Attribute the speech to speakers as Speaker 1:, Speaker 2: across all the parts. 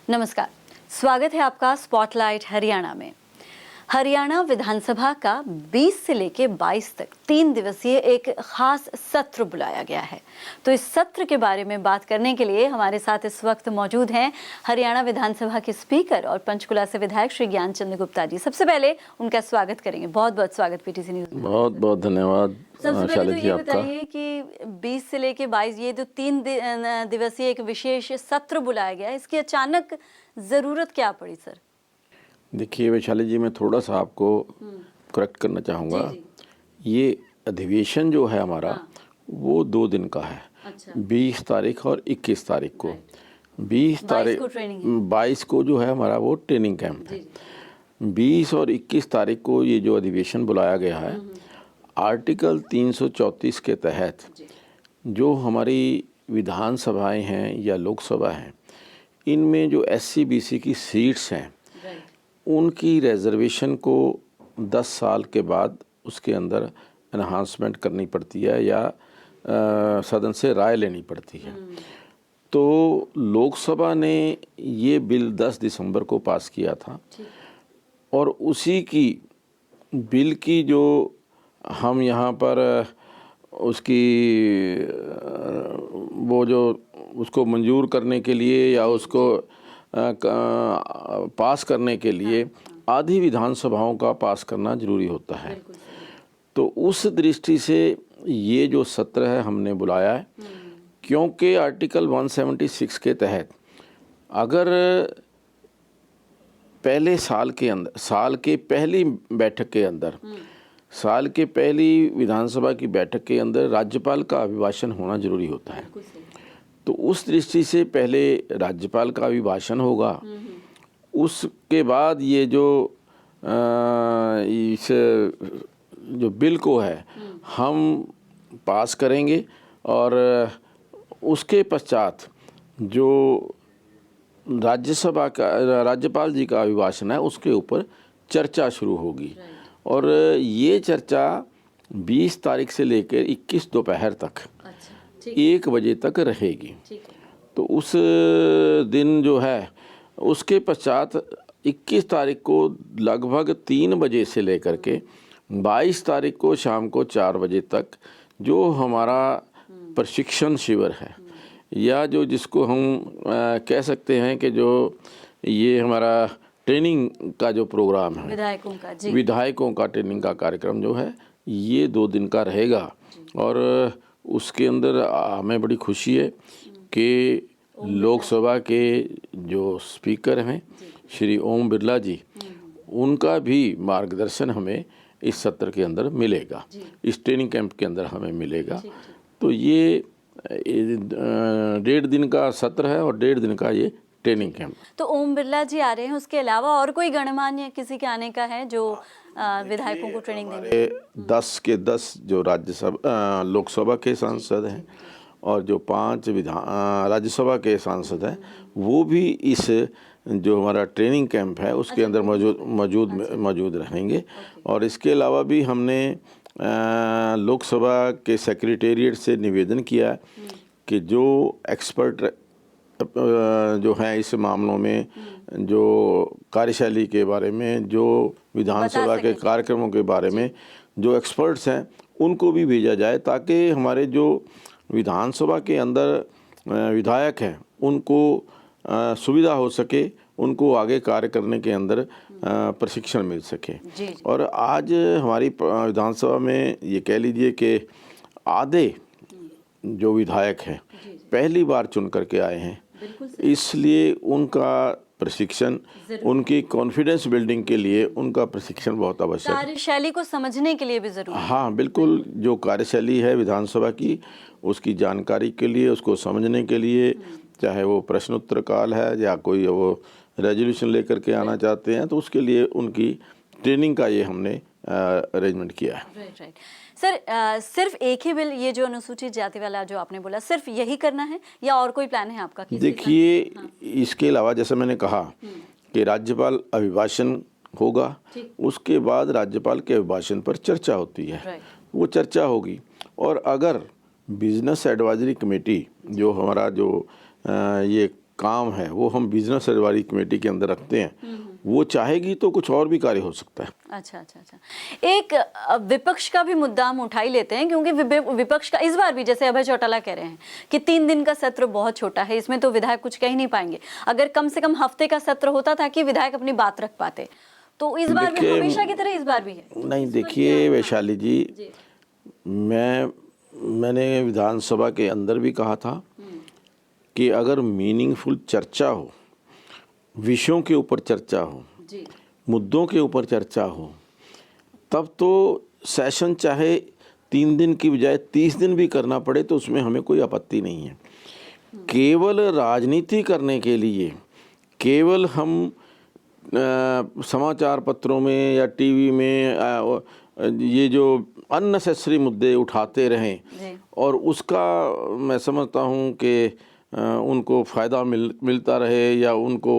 Speaker 1: नमस्कार, स्वागत है आपका स्पॉटलाइट हरियाणा में। हरियाणा विधानसभा का 20 से लेकर 22 तक 3 दिवसीय एक खास सत्र बुलाया गया है। तो इस सत्र के बारे में बात करने के लिए हमारे साथ इस वक्त मौजूद हैं हरियाणा विधानसभा के स्पीकर और पंचकुला से विधायक श्री ज्ञानचंद गुप्ता जी। सबसे पहले उनका स्वागत करेंगे। बहुत बहुत स्वागत पीटीसी न्यूज़ में।
Speaker 2: बहुत बहुत धन्यवाद।
Speaker 1: सबसे पहले तो ये बताइए कि 20 से लेकर 22 ये जो 3 दिवसीय एक विशेष सत्र बुलाया गया है, इसकी अचानक जरूरत क्या पड़ी सर?
Speaker 2: देखिए वैशाली जी, मैं थोड़ा सा आपको करेक्ट करना चाहूँगा। ये अधिवेशन जो है हमारा वो 2 दिन का है।
Speaker 1: अच्छा।
Speaker 2: 20 तारीख और 21 तारीख को। 20 तारीख 22 को जो है हमारा वो ट्रेनिंग कैंप है। 20 और 21 तारीख को ये जो अधिवेशन बुलाया गया है, आर्टिकल 334 के तहत जो हमारी विधानसभाएं हैं या लोकसभा हैं, इनमें जो SC BC की सीट्स हैं उनकी रिजर्वेशन को 10 साल के बाद उसके अंदर एनहांसमेंट करनी पड़ती है या सदन से राय लेनी पड़ती है। तो लोकसभा ने ये बिल 10 दिसंबर को पास किया था और उसी की बिल की जो हम यहाँ पर उसकी वो जो उसको मंजूर करने के लिए या उसको पास करने के लिए आधी विधानसभाओं का पास करना जरूरी होता है। तो उस दृष्टि से ये जो सत्र है हमने बुलाया है, क्योंकि आर्टिकल 176 के तहत अगर पहले साल के पहली बैठक के अंदर साल के पहली विधानसभा की बैठक के अंदर राज्यपाल का अभिभाषण होना जरूरी होता है। तो उस दृष्टि से पहले राज्यपाल का अभिभाषण होगा, उसके बाद ये जो इस जो बिल को है हम पास करेंगे और उसके पश्चात जो राज्यसभा का राज्यपाल जी का अभिभाषण है उसके ऊपर चर्चा शुरू होगी और ये चर्चा 20 तारीख से लेकर 21 दोपहर तक 1 बजे तक रहेगी। तो उस दिन जो है उसके पश्चात 21 तारीख को लगभग 3 बजे से लेकर के 22 तारीख को शाम को 4 बजे तक जो हमारा प्रशिक्षण शिविर है या जो जिसको हम कह सकते हैं कि जो ये हमारा ट्रेनिंग का जो प्रोग्राम है विधायकों का ट्रेनिंग का कार्यक्रम जो है ये 2 दिन का रहेगा। और उसके अंदर हमें बड़ी खुशी है कि लोकसभा के जो स्पीकर हैं श्री ओम बिरला जी, उनका भी मार्गदर्शन हमें इस सत्र के अंदर मिलेगा, इस ट्रेनिंग कैंप के अंदर हमें मिलेगा। तो ये 1.5 दिन का सत्र है और 1.5 दिन का ये ट्रेनिंग कैंप।
Speaker 1: तो ओम बिरला जी आ रहे हैं, उसके अलावा और कोई गणमान्य किसी के आने का है जो विधायकों को ट्रेनिंग देंगे?
Speaker 2: 10 के 10 जो राज्यसभा लोकसभा के सांसद हैं और जो 5 राज्यसभा के सांसद हैं वो भी इस जो हमारा ट्रेनिंग कैंप है उसके अंदर मौजूद रहेंगे। और इसके अलावा भी हमने लोकसभा के सेक्रेटेरिएट से निवेदन किया है कि जो एक्सपर्ट जो हैं इस मामलों में, जो कार्यशैली के बारे में, जो विधानसभा के कार्यक्रमों के बारे में जो एक्सपर्ट्स हैं उनको भी भेजा जाए, ताकि हमारे जो विधानसभा के अंदर विधायक हैं उनको सुविधा हो सके, उनको आगे कार्य करने के अंदर प्रशिक्षण मिल सके। और आज हमारी विधानसभा में ये कह लीजिए कि आधे जो विधायक हैं पहली बार चुन करके आए हैं, इसलिए उनका प्रशिक्षण, उनकी कॉन्फिडेंस बिल्डिंग के लिए उनका प्रशिक्षण बहुत आवश्यक है।
Speaker 1: कार्यशैली को समझने के लिए भी जरूरी है।
Speaker 2: हाँ बिल्कुल, जो कार्यशैली है विधानसभा की उसकी जानकारी के लिए, उसको समझने के लिए, चाहे वो प्रश्न उत्तर काल है या कोई वो रेजोल्यूशन लेकर के आना चाहते हैं, तो उसके लिए उनकी ट्रेनिंग का ये हमने अरेंजमेंट किया है।
Speaker 1: राइट। सर, सिर्फ एक ही बिल, ये जो अनुसूचित जाति वाला जो आपने बोला, सिर्फ यही करना है या और कोई प्लान है आपका?
Speaker 2: देखिए इसके अलावा जैसे मैंने कहा कि राज्यपाल अभिभाषण होगा, उसके बाद राज्यपाल के अभिभाषण पर चर्चा होती है, वो चर्चा होगी। और अगर बिजनेस एडवाइजरी कमेटी जो हमारा जो ये काम है वो हम बिजनेस एडवाइजरी कमेटी के अंदर रखते हैं, वो चाहेगी तो कुछ और भी कार्य हो सकता है।
Speaker 1: अच्छा अच्छा अच्छा। एक विपक्ष का भी मुद्दा हम उठा ही लेते हैं, क्योंकि विपक्ष का इस बार भी, जैसे अभय चौटाला कह रहे हैं कि 3 दिन का सत्र बहुत छोटा है, इसमें तो विधायक कुछ कह ही नहीं पाएंगे। अगर कम से कम हफ्ते का सत्र होता था कि विधायक अपनी बात रख पाते, तो इस बार भी हमेशा की तरह इस बार भी है।
Speaker 2: नहीं, देखिए वैशाली जी, मैंने विधानसभा के अंदर भी कहा था कि अगर मीनिंगफुल चर्चा हो, विषयों के ऊपर चर्चा हो, मुद्दों के ऊपर चर्चा हो, तब तो सेशन चाहे 3 दिन की बजाय 30 दिन भी करना पड़े तो उसमें हमें कोई आपत्ति नहीं है। केवल राजनीति करने के लिए केवल हम समाचार पत्रों में या टीवी में ये जो अननेसेसरी मुद्दे उठाते रहें और उसका मैं समझता हूँ कि उनको फ़ायदा मिलता रहे या उनको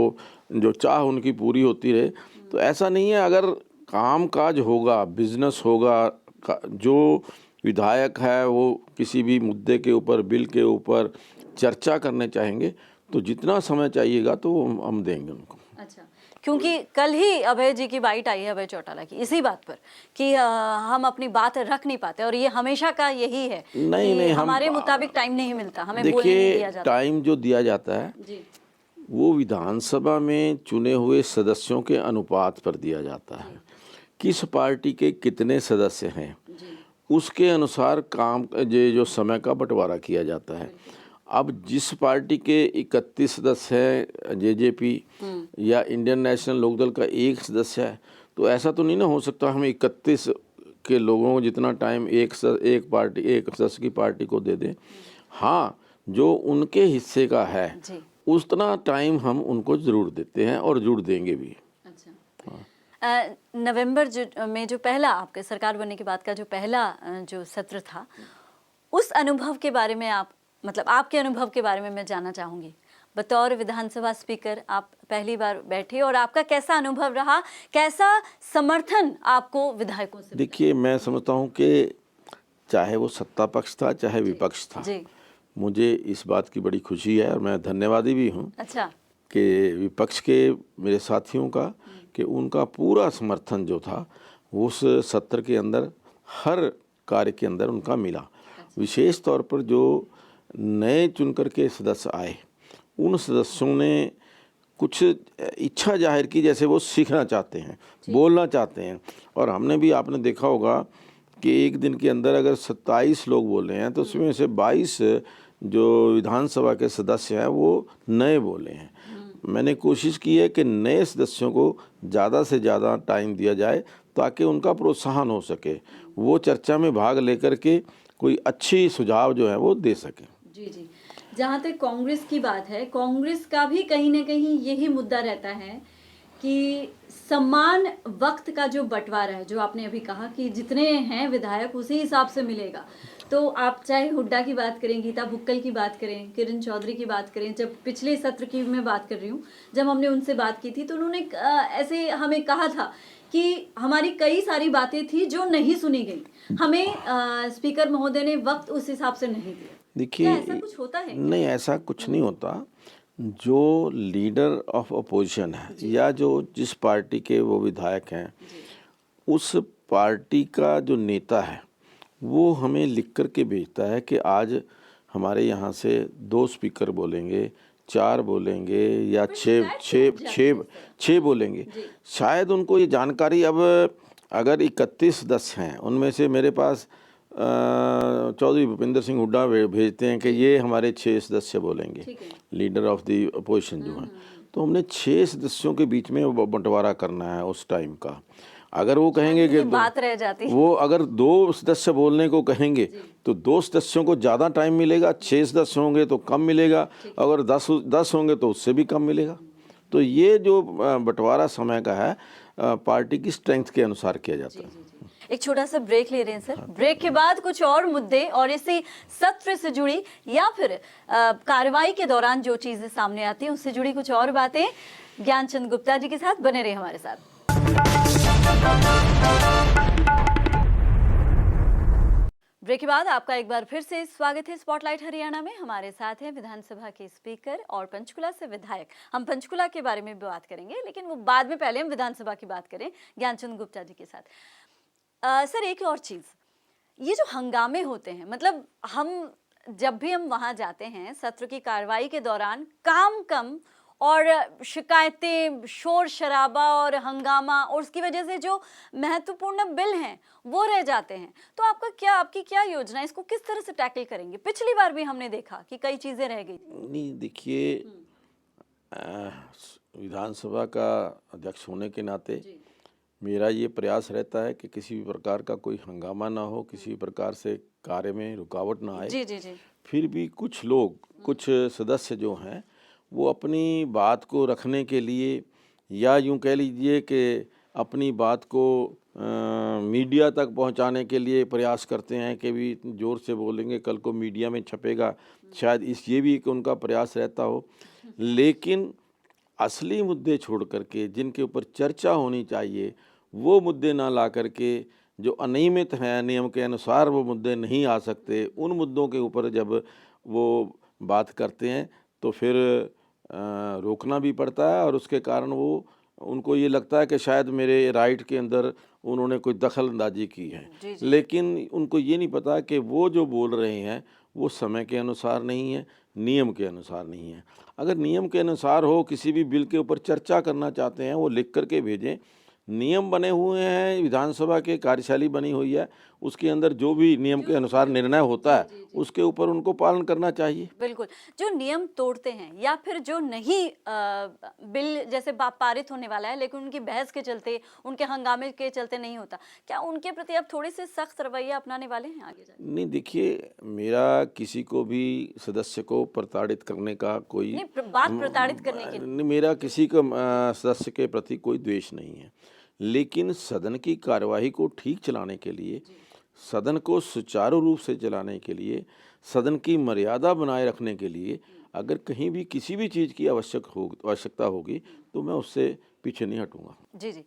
Speaker 2: जो चाह उनकी पूरी होती रहे, तो ऐसा नहीं है। अगर काम काज होगा, बिजनेस होगा, जो विधायक है वो किसी भी मुद्दे के ऊपर, बिल के ऊपर चर्चा करने चाहेंगे तो जितना समय चाहिएगा तो हम देंगे उनको।
Speaker 1: अच्छा, क्योंकि कल ही अभय जी की बाइट आई है, अभय चौटाला की, इसी बात पर कि हम अपनी बात रख नहीं पाते, और ये हमेशा का यही है। नहीं, हमारे मुताबिक टाइम नहीं मिलता, हमें बोलने नहीं दिया जाता।
Speaker 2: टाइम जो दिया जाता है जी, वो विधानसभा में चुने हुए सदस्यों के अनुपात पर दिया जाता है। किस पार्टी के कितने सदस्य हैं उसके अनुसार काम जो समय का बंटवारा किया जाता है। अब जिस पार्टी के 31 सदस्य हैं, जेजेपी या इंडियन नेशनल लोकदल का 1 सदस्य है, तो ऐसा तो नहीं ना हो सकता हम 31 के लोगों को जितना टाइम एक सदस्य की पार्टी को दे दें। हाँ, जो उनके हिस्से का है उतना टाइम हम उनको ज़रूर देते हैं और ज़रूर देंगे भी।
Speaker 1: अच्छा, नवंबर में जो पहला आपके सरकार बनने के बाद का जो पहला जो सत्र था, उस अनुभव के बारे में आपके अनुभव के बारे में मैं जानना चाहूँगी। बतौर विधानसभा स्पीकर आप पहली बार बैठे और आपका कैसा अनुभव रहा, कैसा समर्थन आपको विधायकों से?
Speaker 2: देखिए, मैं समझता हूँ कि चाहे वो सत्ता पक्ष था चाहे विपक्ष था, मुझे इस बात की बड़ी खुशी है और मैं धन्यवादी भी हूँ।
Speaker 1: अच्छा,
Speaker 2: कि विपक्ष के मेरे साथियों का कि उनका पूरा समर्थन जो था उस सत्र के अंदर हर कार्य के अंदर उनका मिला। विशेष तौर पर जो नए चुनकर के सदस्य आए, उन सदस्यों ने कुछ इच्छा जाहिर की, जैसे वो सीखना चाहते हैं, बोलना चाहते हैं। और हमने भी, आपने देखा होगा कि एक दिन के अंदर अगर 27 लोग बोल रहे हैं तो उसमें से 22 जो विधानसभा के सदस्य हैं वो नए बोले हैं। मैंने कोशिश की है कि नए सदस्यों को ज़्यादा से ज़्यादा टाइम दिया जाए ताकि उनका प्रोत्साहन हो सके, वो चर्चा में भाग लेकर के कोई अच्छी सुझाव जो है वो दे सके।
Speaker 1: जी जी, जहाँ तक कांग्रेस की बात है, कांग्रेस का भी कहीं ना कहीं यही मुद्दा रहता है कि समान वक्त का जो बंटवारा है, जो आपने अभी कहा कि जितने हैं विधायक उसी हिसाब से मिलेगा। तो आप चाहे हुड्डा की बात करें, गीता बुक्कल की बात करें, किरण चौधरी की बात करें, जब पिछले सत्र की मैं बात कर रही हूँ, जब हमने उनसे बात की थी तो उन्होंने ऐसे हमें कहा था कि हमारी कई सारी बातें थी जो नहीं सुनी गई, हमें स्पीकर महोदय ने वक्त उस हिसाब से नहीं दिया।
Speaker 2: देखिए,
Speaker 1: ऐसा कुछ होता है?
Speaker 2: नहीं, ऐसा कुछ नहीं होता। जो लीडर ऑफ अपोजिशन है या जो जिस पार्टी के वो विधायक हैं, उस पार्टी का जो नेता है वो हमें लिख कर के भेजता है कि आज हमारे यहाँ से 2 स्पीकर बोलेंगे, 4 बोलेंगे या 6 बोलेंगे। शायद उनको ये जानकारी, अब अगर 31 सदस्य हैं उनमें से मेरे पास चौधरी भूपेंद्र सिंह हुड्डा भेजते हैं कि ये हमारे 6 सदस्य बोलेंगे, लीडर ऑफ द अपोजिशन जो हैं, तो हमने 6 सदस्यों के बीच में बंटवारा करना है उस टाइम का। अगर वो कहेंगे कि
Speaker 1: बात रह जाती,
Speaker 2: वो अगर 2 सदस्य बोलने को कहेंगे तो 2 सदस्यों को ज़्यादा टाइम मिलेगा, 6 सदस्य होंगे तो कम मिलेगा, अगर 10 होंगे तो उससे भी कम मिलेगा। तो ये जो बंटवारा समय का है पार्टी की स्ट्रेंथ के अनुसार किया जाता है।
Speaker 1: एक छोटा सा ब्रेक ले रहे हैं सर। ब्रेक के बाद कुछ और मुद्दे और इसी सत्र से जुड़ी या फिर कार्रवाई के दौरान जो चीजें सामने आती हैं उससे जुड़ी कुछ और बातें ज्ञानचंद गुप्ता जी के साथ बने रहे हमारे साथ। ब्रेक के बाद आपका एक बार फिर से स्वागत है स्पॉटलाइट हरियाणा में। हमारे साथ हैं विधानसभा के स्पीकर और पंचकुला से विधायक। हम पंचकुला के बारे में भी बात करेंगे, लेकिन वो बाद में, पहले हम विधानसभा की बात करें ज्ञानचंद गुप्ता जी के साथ। सर, एक और चीज़, ये जो हंगामे होते हैं, मतलब जब भी हम वहाँ जाते हैं सत्र की कार्रवाई के दौरान, काम कम और शिकायतें, शोर शराबा और हंगामा, और उसकी वजह से जो महत्वपूर्ण बिल हैं वो रह जाते हैं। तो आपकी क्या योजना है, इसको किस तरह से टैकल करेंगे? पिछली बार भी हमने देखा कि कई चीजें रह गई।
Speaker 2: नहीं, देखिए, विधानसभा का अध्यक्ष होने के नाते मेरा ये प्रयास रहता है कि किसी भी प्रकार का कोई हंगामा ना हो, किसी भी प्रकार से कार्य में रुकावट ना आए।
Speaker 1: जी जी जी।
Speaker 2: फिर भी कुछ सदस्य जो हैं वो अपनी बात को रखने के लिए, या यूं कह लीजिए कि अपनी बात को मीडिया तक पहुंचाने के लिए प्रयास करते हैं कि भी ज़ोर से बोलेंगे, कल को मीडिया में छपेगा, शायद ये भी एक उनका प्रयास रहता हो। लेकिन असली मुद्दे छोड़ करके, जिनके ऊपर चर्चा होनी चाहिए, वो मुद्दे ना ला करके, जो अनियमित हैं, नियम के अनुसार वो मुद्दे नहीं आ सकते, उन मुद्दों के ऊपर जब वो बात करते हैं तो फिर रोकना भी पड़ता है, और उसके कारण उनको ये लगता है कि शायद मेरे राइट के अंदर उन्होंने कोई दखल अंदाजी की है। लेकिन उनको ये नहीं पता कि वो जो बोल रहे हैं वो समय के अनुसार नहीं है, नियम के अनुसार नहीं है। अगर नियम के अनुसार हो, किसी भी बिल के ऊपर चर्चा करना चाहते हैं, वो लिख करके भेजें। नियम बने हुए हैं, विधानसभा के कार्यशैली बनी हुई है, उसके अंदर जो भी नियम के अनुसार निर्णय होता है उसके ऊपर उनको पालन करना चाहिए।
Speaker 1: बिल्कुल। जो नियम तोड़ते हैं या फिर जो नहीं, बिल जैसे पारित होने वाला है लेकिन उनकी बहस के चलते, उनके हंगामे के चलते नहीं होता, क्या उनके प्रति आप थोड़े से सख्त रवैया अपनाने वाले हैं आगे जाके?
Speaker 2: नहीं, देखिए, मेरा किसी को भी सदस्य को प्रताड़ित करने का कोई
Speaker 1: नहीं, बात प्रताड़ित करने की
Speaker 2: नहीं, मेरा किसी का सदस्य के प्रति कोई द्वेष नहीं है। लेकिन सदन की कार्यवाही को ठीक चलाने के लिए, सदन को सुचारू रूप से चलाने के लिए, सदन की मर्यादा बनाए रखने के लिए अगर कहीं भी किसी भी चीज़ की आवश्यकता होगी तो मैं उससे पीछे नहीं हटूंगा।
Speaker 1: जी जी।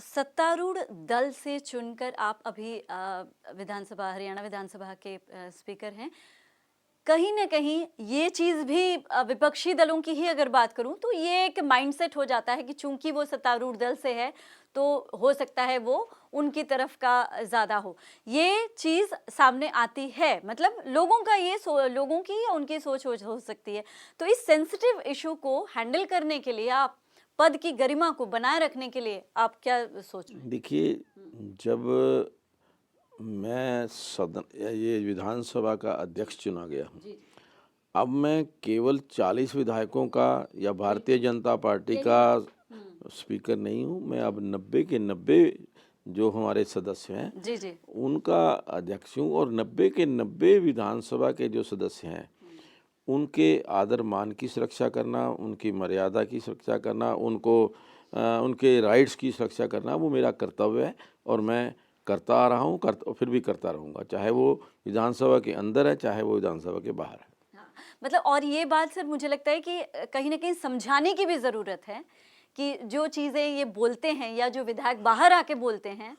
Speaker 1: सत्तारूढ़ दल से चुनकर आप अभी हरियाणा विधानसभा के स्पीकर हैं। कहीं ना कहीं ये चीज़ भी, विपक्षी दलों की ही अगर बात करूं तो ये एक माइंडसेट हो जाता है कि चूंकि वो सत्तारूढ़ दल से है तो हो सकता है वो उनकी तरफ का ज़्यादा हो। ये चीज़ सामने आती है, मतलब लोगों की या उनकी सोच हो सकती है। तो इस सेंसिटिव इशू को हैंडल करने के लिए, आप पद की गरिमा को बनाए रखने के लिए आप क्या सोच रहे हैं?
Speaker 2: देखिए, जब मैं ये विधानसभा का अध्यक्ष चुना गया हूँ, अब मैं केवल 40 विधायकों का या भारतीय जनता पार्टी का स्पीकर नहीं हूँ। मैं अब 90 के 90 जो हमारे सदस्य हैं
Speaker 1: जी जी
Speaker 2: उनका अध्यक्ष हूँ, और 90 के 90 विधानसभा के जो सदस्य हैं उनके आदर मान की सुरक्षा करना, उनकी मर्यादा की सुरक्षा करना, उनके राइट्स की सुरक्षा करना, वो मेरा कर्तव्य है, और मैं करता आ रहा हूँ, फिर भी करता रहूँगा, चाहे वो विधानसभा के अंदर है, चाहे वो विधानसभा के बाहर है।
Speaker 1: हाँ, मतलब, और ये बात सर मुझे लगता है कि कहीं ना कहीं समझाने की भी ज़रूरत है कि जो चीज़ें ये बोलते हैं या जो विधायक बाहर आके बोलते हैं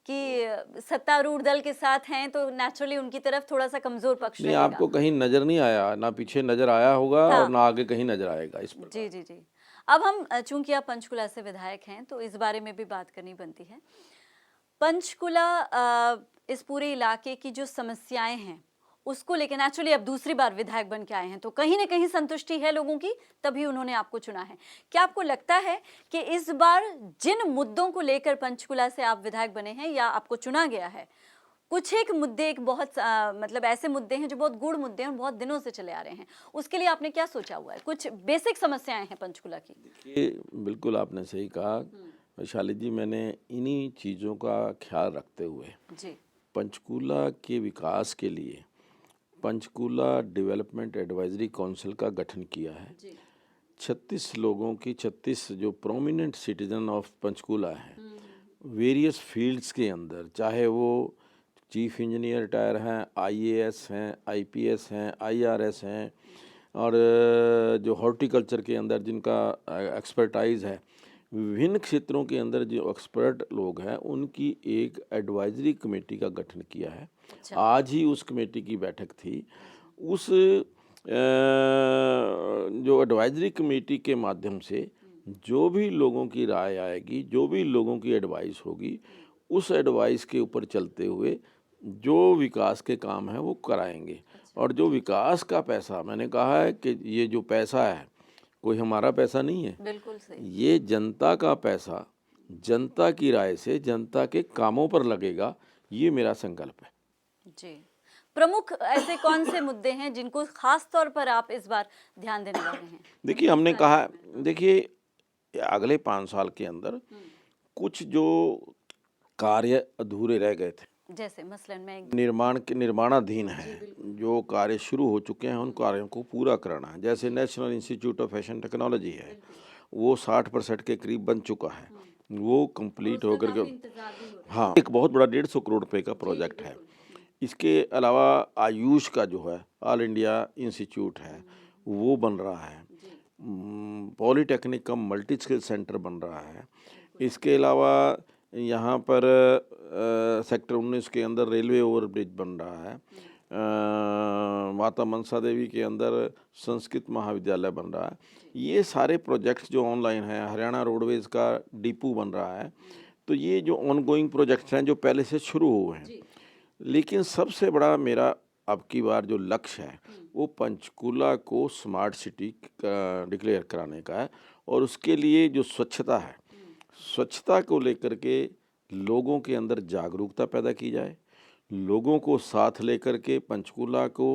Speaker 1: कि सत्तारूढ़ दल के साथ हैं तो नेचुरली उनकी तरफ थोड़ा सा कमज़ोर पक्ष
Speaker 2: नहीं,
Speaker 1: रहेगा।
Speaker 2: आपको कहीं नज़र नहीं आया, ना पीछे नज़र आया होगा,
Speaker 1: हाँ।
Speaker 2: और ना आगे कहीं नज़र आएगा इस पर।
Speaker 1: जी जी जी। अब हम, चूंकि आप पंचकुला से विधायक हैं तो इस बारे में भी बात करनी बनती है। पंचकुला, इस पूरे इलाके की जो समस्याएं हैं उसको लेकर नेचुरली अब दूसरी बार विधायक बन के आए हैं तो कहीं ना कहीं संतुष्टि है लोगों की, तभी उन्होंने आपको चुना है। क्या आपको लगता है कि इस बार जिन मुद्दों को लेकर पंचकुला से आप विधायक बने हैं या आपको चुना गया है, कुछ एक मुद्दे, एक बहुत मतलब ऐसे मुद्दे हैं जो बहुत गूढ़ मुद्दे हैं और बहुत दिनों से चले आ रहे हैं, उसके लिए आपने क्या सोचा हुआ है? कुछ बेसिक समस्याएं हैं पंचकुला की।
Speaker 2: देखिए, बिल्कुल आपने सही कहा वैशाली जी। मैंने इन्हीं चीज़ों का ख्याल रखते हुए
Speaker 1: जी
Speaker 2: पंचकूला के विकास के लिए पंचकूला डेवलपमेंट एडवाइजरी काउंसिल का गठन किया है। 36 लोगों की, 36 जो प्रोमिनेंट सिटीजन ऑफ पंचकूला हैं, वेरियस फील्ड्स के अंदर, चाहे वो चीफ इंजीनियर रिटायर हैं, IAS हैं, IPS हैं, IRS हैं, और जो हॉर्टिकल्चर के अंदर जिनका एक्सपर्टाइज है, विभिन्न क्षेत्रों के अंदर जो एक्सपर्ट लोग हैं उनकी एक एडवाइजरी कमेटी का गठन किया है। आज ही उस कमेटी की बैठक थी। उस जो एडवाइजरी कमेटी के माध्यम से जो भी लोगों की राय आएगी, जो भी लोगों की एडवाइस होगी, उस एडवाइस के ऊपर चलते हुए जो विकास के काम हैं वो कराएंगे। और जो विकास का पैसा, मैंने कहा है कि ये जो पैसा है कोई हमारा पैसा नहीं है,
Speaker 1: बिल्कुल सही।
Speaker 2: ये जनता का पैसा जनता की राय से जनता के कामों पर लगेगा, ये मेरा संकल्प है।
Speaker 1: जी, प्रमुख ऐसे कौन से मुद्दे हैं जिनको खास तौर पर आप इस बार ध्यान देने वाले हैं?
Speaker 2: देखिए, हमने कहा, देखिए अगले 5 साल के अंदर कुछ जो कार्य अधूरे रह गए थे,
Speaker 1: जैसे मसलन मैं
Speaker 2: निर्माणाधीन है, जो कार्य शुरू हो चुके हैं उन कार्यों को पूरा कराना है। जैसे national institute of fashion technology है, वो 60% के करीब बन चुका है, वो कंप्लीट होकर के, हाँ, एक बहुत बड़ा 150 करोड़ रुपए का प्रोजेक्ट है। इसके अलावा आयुष का जो है ऑल इंडिया इंस्टीट्यूट है वो बन रहा है। पॉलीटेक्निक का मल्टी स्किल सेंटर बन रहा है। इसके अलावा यहाँ पर सेक्टर 19 के अंदर रेलवे ओवरब्रिज बन रहा है। माता मनसा देवी के अंदर संस्कृत महाविद्यालय बन रहा है। ये सारे प्रोजेक्ट्स जो ऑनलाइन हैं, हरियाणा रोडवेज़ का डिपो बन रहा है। तो ये जो ऑनगोइंग प्रोजेक्ट्स हैं जो पहले से शुरू हुए हैं। लेकिन सबसे बड़ा मेरा अब की बार जो लक्ष्य है वो पंचकूला को स्मार्ट सिटी डिक्लेयर कराने का है। और उसके लिए जो स्वच्छता है, स्वच्छता को लेकर के लोगों के अंदर जागरूकता पैदा की जाए, लोगों को साथ लेकर के पंचकूला को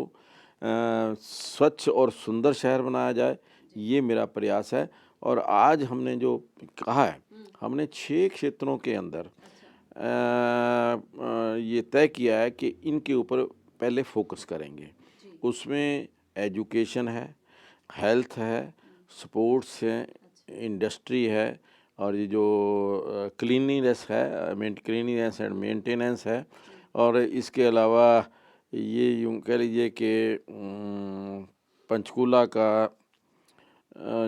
Speaker 2: स्वच्छ और सुंदर शहर बनाया जाए, ये मेरा प्रयास है। और आज हमने जो कहा है, हमने 6 क्षेत्रों के अंदर ये तय किया है कि इनके ऊपर पहले फोकस करेंगे। उसमें एजुकेशन है, हेल्थ है, स्पोर्ट्स है, इंडस्ट्री है, और ये जो क्लीनिनेस है, क्लीनिनेस एंड मेंटेनेंस है। और इसके अलावा ये यूँ कह लीजिए कि पंचकूला का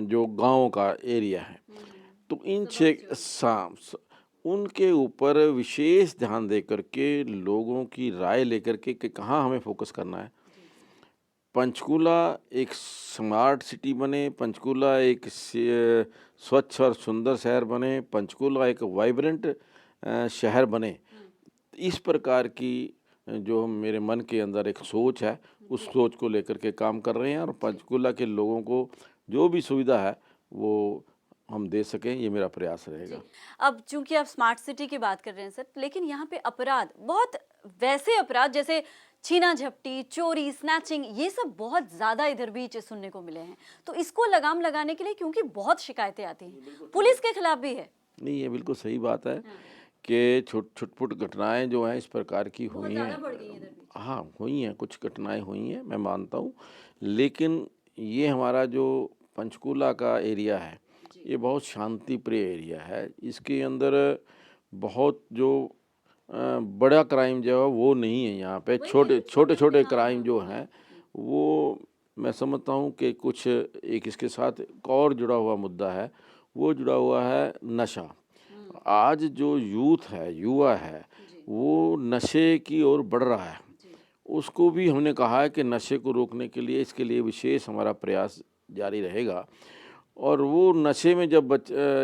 Speaker 2: जो गाँव का एरिया है, तो इन 6 उनके ऊपर विशेष ध्यान दे करके लोगों की राय लेकर के कि कहाँ हमें फोकस करना है। पंचकूला एक स्मार्ट सिटी बने, पंचकूला एक स्वच्छ और सुंदर शहर बने, पंचकूला एक वाइब्रेंट शहर बने। इस प्रकार की जो मेरे मन के अंदर एक सोच है, उस सोच को लेकर के काम कर रहे हैं। और पंचकूला के लोगों को जो भी सुविधा है वो हम दे सकें, ये मेरा प्रयास रहेगा।
Speaker 1: अब चूंकि आप स्मार्ट सिटी की बात कर रहे हैं सर, लेकिन यहाँ पे अपराध, बहुत वैसे अपराध जैसे छीना झपटी, चोरी, स्नैचिंग, ये सब बहुत ज़्यादा इधर बीच सुनने को मिले हैं। तो इसको लगाम लगाने के लिए, क्योंकि बहुत शिकायतें आती हैं, पुलिस के खिलाफ भी है।
Speaker 2: नहीं, ये बिल्कुल सही बात है कि छुटपुट घटनाएं जो हैं इस प्रकार की हुई हैं। हाँ, हुई हैं, कुछ घटनाएं हुई हैं, मैं मानता हूँ। लेकिन ये हमारा जो पंचकूला का एरिया है, ये बहुत शांति प्रिय एरिया है। इसके अंदर बहुत जो बड़ा क्राइम जो है वो नहीं है। यहाँ पे छोटे क्राइम जो हैं वो मैं समझता हूँ कि कुछ एक इसके साथ एक और जुड़ा हुआ मुद्दा है, वो जुड़ा हुआ है नशा। आज जो यूथ है, युवा है, वो नशे की ओर बढ़ रहा है। उसको भी हमने कहा है कि नशे को रोकने के लिए, इसके लिए विशेष हमारा प्रयास जारी रहेगा। और वो नशे में जब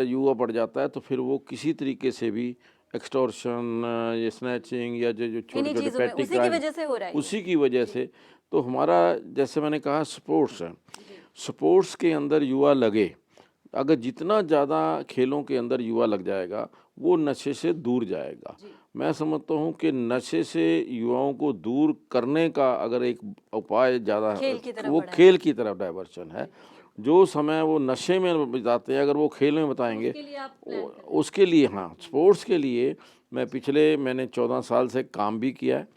Speaker 2: युवा पड़ जाता है तो फिर वो किसी तरीके से भी एक्सटॉर्शन या स्नैचिंग या जो छोटे छोटे पैटी क्राइम, उसी की वजह से। तो हमारा, जैसे मैंने कहा, स्पोर्ट्स है, स्पोर्ट्स के अंदर युवा लगे। अगर जितना ज़्यादा खेलों के अंदर युवा लग जाएगा वो नशे से दूर जाएगा। मैं समझता हूँ कि नशे से युवाओं को दूर करने का अगर एक उपाय ज़्यादा वो खेल की तरफ डाइवर्शन है। जो समय वो नशे में बिताते हैं अगर वो खेल में बताएंगे, उसके लिए हाँ, स्पोर्ट्स के लिए मैंने 14 साल से काम भी किया है।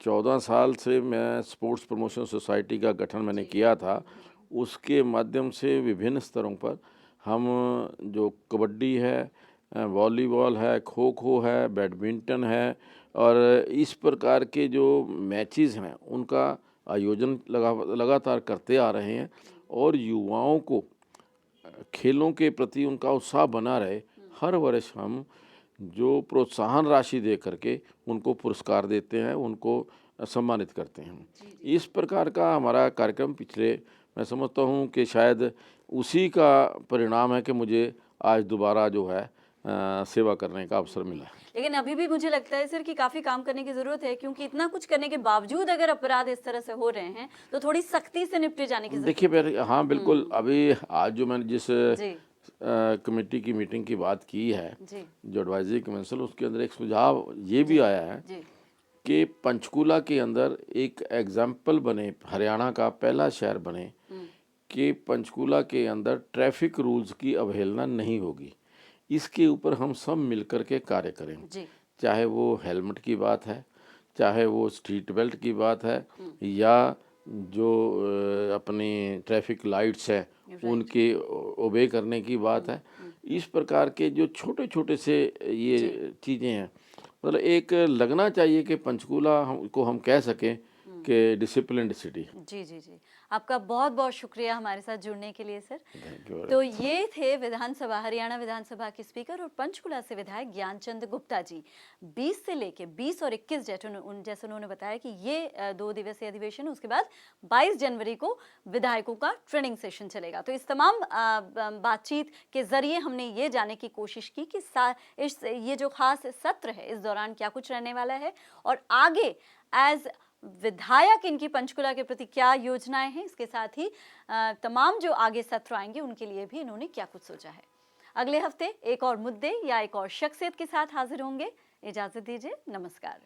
Speaker 2: 14 साल से मैं स्पोर्ट्स प्रमोशन सोसाइटी का गठन मैंने किया था। उसके माध्यम से विभिन्न स्तरों पर हम जो कबड्डी है, वॉलीबॉल है, खो खो है, बैडमिंटन है, और इस प्रकार के जो मैचेस हैं उनका आयोजन लगातार करते आ रहे हैं। और युवाओं को खेलों के प्रति उनका उत्साह बना रहे, हर वर्ष हम जो प्रोत्साहन राशि दे करके उनको पुरस्कार देते हैं, उनको सम्मानित करते हैं। इस प्रकार का हमारा कार्यक्रम पिछले, मैं समझता हूँ कि शायद उसी का परिणाम है कि मुझे आज दोबारा जो है सेवा करने का अवसर मिला है।
Speaker 1: लेकिन अभी भी मुझे लगता है सर कि काफ़ी काम करने की ज़रूरत है, क्योंकि इतना कुछ करने के बावजूद अगर अपराध इस तरह से हो रहे हैं तो थोड़ी सख्ती से निपटे जाने की ज़रूरत
Speaker 2: देखिए मेरे, हाँ बिल्कुल, अभी आज जो मैंने जिस
Speaker 1: जी
Speaker 2: कमेटी की मीटिंग की बात की है,
Speaker 1: जी
Speaker 2: जो एडवाइजरी काउंसिल, उसके अंदर एक सुझाव ये भी आया है
Speaker 1: जी
Speaker 2: कि पंचकूला के अंदर एक एग्जाम्पल बने, हरियाणा का पहला शहर बने कि पंचकूला के अंदर ट्रैफिक रूल्स की अवहेलना नहीं होगी। इसके ऊपर हम सब मिलकर के कार्य करें,
Speaker 1: जी
Speaker 2: चाहे वो हेलमेट की बात है, चाहे वो सीट बेल्ट की बात है, या जो अपनी ट्रैफिक लाइट्स है उनके ओबे करने की बात है। इस प्रकार के जो छोटे छोटे से ये चीज़ें हैं, मतलब एक लगना चाहिए कि पंचकूला को हम कह सकें कि डिसिप्लिन्ड सिटी।
Speaker 1: जी जी जी, आपका बहुत बहुत शुक्रिया हमारे साथ जुड़ने के लिए सर।
Speaker 2: Thank you.
Speaker 1: तो ये थे विधानसभा, हरियाणा विधानसभा के स्पीकर और पंचकुला से विधायक ज्ञानचंद गुप्ता जी। 20 से लेके 20 और 21 जैसे उन्होंने बताया कि ये 2 दिवसीय अधिवेशन, उसके बाद 22 जनवरी को विधायकों का ट्रेनिंग सेशन चलेगा। तो इस तमाम बातचीत के जरिए हमने ये जानने की कोशिश की कि ये जो खास सत्र है इस दौरान क्या कुछ रहने वाला है और आगे एज विधायक इनकी पंचकुला के प्रति क्या योजनाएं हैं। इसके साथ ही तमाम जो आगे सत्र आएंगे उनके लिए भी इन्होंने क्या कुछ सोचा है। अगले हफ्ते एक और मुद्दे या एक और शख्सियत के साथ हाजिर होंगे। इजाजत दीजिए, नमस्कार।